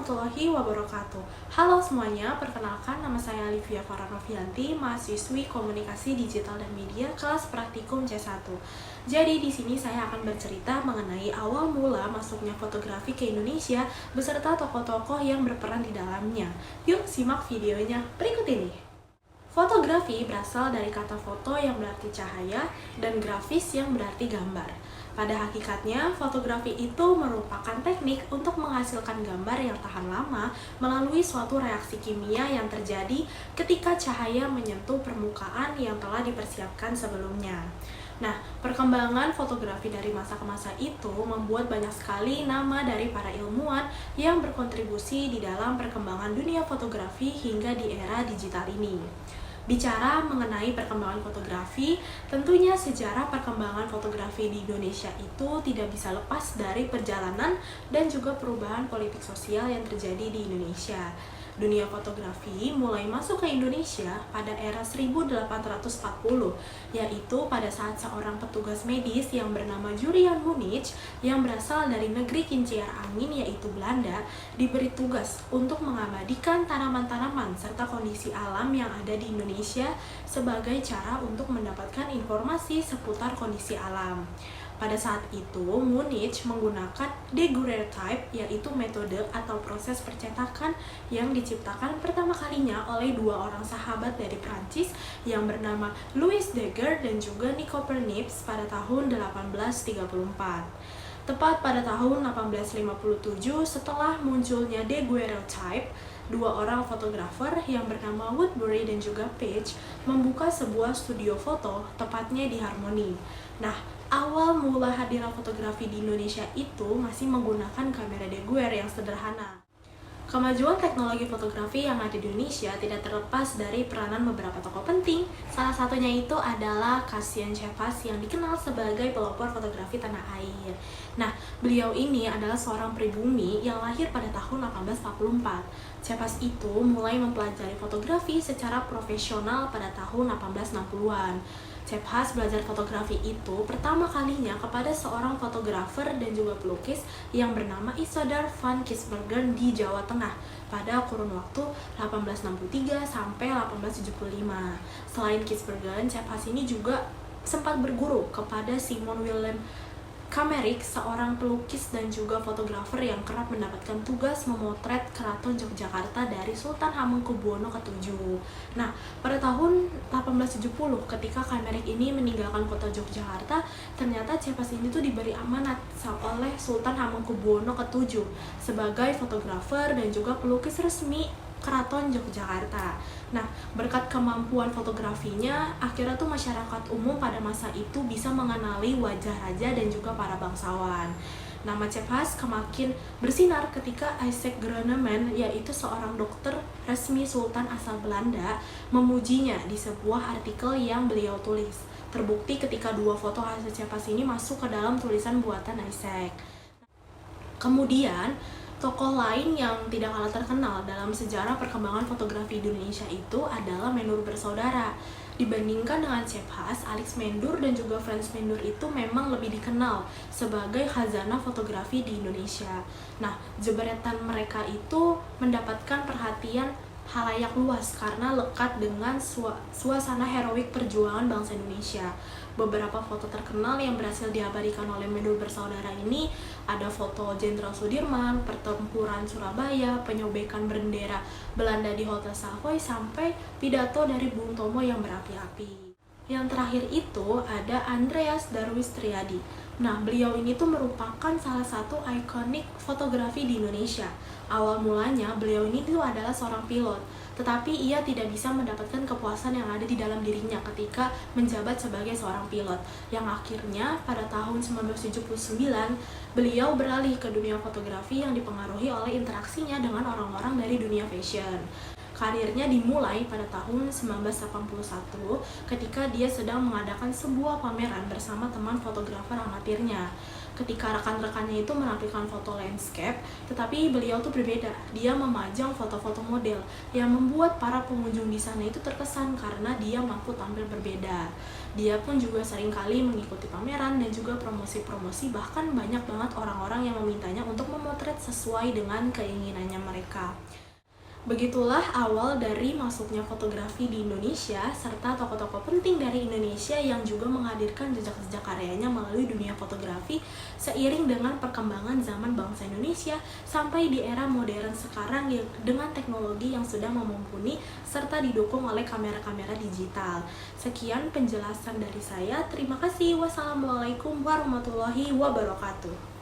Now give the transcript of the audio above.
warahmatullahi wabarakatuh. Halo semuanya, perkenalkan nama saya Alivia Farah Novianti, mahasiswi Komunikasi Digital dan Media kelas Praktikum C1. Jadi di sini saya akan bercerita mengenai awal mula masuknya fotografi ke Indonesia beserta tokoh-tokoh yang berperan di dalamnya. Yuk simak videonya berikut ini. Fotografi berasal dari kata foto yang berarti cahaya dan grafis yang berarti gambar. Pada hakikatnya, fotografi itu merupakan teknik untuk menghasilkan gambar yang tahan lama melalui suatu reaksi kimia yang terjadi ketika cahaya menyentuh permukaan yang telah dipersiapkan sebelumnya. Nah, perkembangan fotografi dari masa ke masa itu membuat banyak sekali nama dari para ilmuwan yang berkontribusi di dalam perkembangan dunia fotografi hingga di era digital ini. Bicara mengenai perkembangan fotografi, tentunya sejarah perkembangan fotografi di Indonesia itu tidak bisa lepas dari perjalanan dan juga perubahan politik sosial yang terjadi di Indonesia. Dunia fotografi mulai masuk ke Indonesia pada era 1840, yaitu pada saat seorang petugas medis yang bernama Jurian Munich yang berasal dari negeri kincir angin yaitu Belanda diberi tugas untuk mengabadikan tanaman-tanaman serta kondisi alam yang ada di Indonesia sebagai cara untuk mendapatkan informasi seputar kondisi alam. Pada saat itu, Munich menggunakan daguerreotype, yaitu metode atau proses percetakan yang diciptakan pertama kalinya oleh dua orang sahabat dari Prancis yang bernama Louis Daguerre dan juga Nicolas Niepce pada tahun 1834. Tepat pada tahun 1857, setelah munculnya daguerreotype, dua orang fotografer yang bernama Woodbury dan juga Page membuka sebuah studio foto, tepatnya di Harmony. Nah, awal mula hadirnya fotografi di Indonesia itu masih menggunakan kamera Daguerre yang sederhana. Kemajuan teknologi fotografi yang ada di Indonesia tidak terlepas dari peranan beberapa tokoh penting. Salah satunya itu adalah Cassian Schepers yang dikenal sebagai pelopor fotografi tanah air. Nah, beliau ini adalah seorang pribumi yang lahir pada tahun 1844. Schepers itu mulai mempelajari fotografi secara profesional pada tahun 1860-an. Schepers belajar fotografi itu pertama kalinya kepada seorang fotografer dan juga pelukis yang bernama Isidor van Gisbergen di Jawa Tengah pada kurun waktu 1863 sampai 1875. Selain Gisbergen, Schepers ini juga sempat berguru kepada Simon Willem Kamerik, seorang pelukis dan juga fotografer yang kerap mendapatkan tugas memotret Keraton Yogyakarta dari Sultan Hamengkubuwono ke-7. Nah, pada tahun 1870 ketika Kamerik ini meninggalkan kota Yogyakarta, ternyata Schepers ini tuh diberi amanat oleh Sultan Hamengkubuwono ke-7 sebagai fotografer dan juga pelukis resmi Keraton Yogyakarta. Nah, berkat kemampuan fotografinya, akhirnya tuh masyarakat umum pada masa itu bisa mengenali wajah raja dan juga para bangsawan. Nama Schepers semakin bersinar ketika Isaac Groneman, yaitu seorang dokter resmi Sultan asal Belanda, memujinya di sebuah artikel yang beliau tulis. Terbukti ketika dua foto hasil Schepers ini masuk ke dalam tulisan buatan Isaac. Kemudian, tokoh lain yang tidak kalah terkenal dalam sejarah perkembangan fotografi di Indonesia itu adalah Menur bersaudara. Dibandingkan dengan Schepers, Alex Mendur dan juga Frans Mendur itu memang lebih dikenal sebagai khazanah fotografi di Indonesia. Nah, jebretan mereka itu mendapatkan perhatian halayak luas karena lekat dengan suasana heroik perjuangan bangsa Indonesia. Beberapa foto terkenal yang berhasil diabadikan oleh Mendur bersaudara ini ada foto Jenderal Sudirman, pertempuran Surabaya, penyobekan bendera Belanda di Hotel Savoy, sampai pidato dari Bung Tomo yang berapi-api. Yang terakhir itu ada Andreas Darwis Triadi. Nah, beliau ini tuh merupakan salah satu ikonik fotografi di Indonesia. Awal mulanya beliau ini tuh adalah seorang pilot, tetapi ia tidak bisa mendapatkan kepuasan yang ada di dalam dirinya ketika menjabat sebagai seorang pilot. Yang akhirnya pada tahun 1979 beliau beralih ke dunia fotografi yang dipengaruhi oleh interaksinya dengan orang-orang dari dunia fashion. Karirnya dimulai pada tahun 1981 ketika dia sedang mengadakan sebuah pameran bersama teman fotografer amatirnya. Ketika rekan-rekannya itu menampilkan foto landscape, tetapi beliau tuh berbeda. Dia memajang foto-foto model yang membuat para pengunjung di sana itu terkesan karena dia mampu tampil berbeda. Dia pun juga seringkali mengikuti pameran dan juga promosi-promosi, bahkan banyak banget orang-orang yang memintanya untuk memotret sesuai dengan keinginannya mereka. Begitulah awal dari masuknya fotografi di Indonesia, serta tokoh-tokoh penting dari Indonesia yang juga menghadirkan jejak-jejak karyanya melalui dunia fotografi seiring dengan perkembangan zaman bangsa Indonesia sampai di era modern sekarang yang dengan teknologi yang sudah mumpuni serta didukung oleh kamera-kamera digital. Sekian penjelasan dari saya. Terima kasih. Wassalamualaikum warahmatullahi wabarakatuh.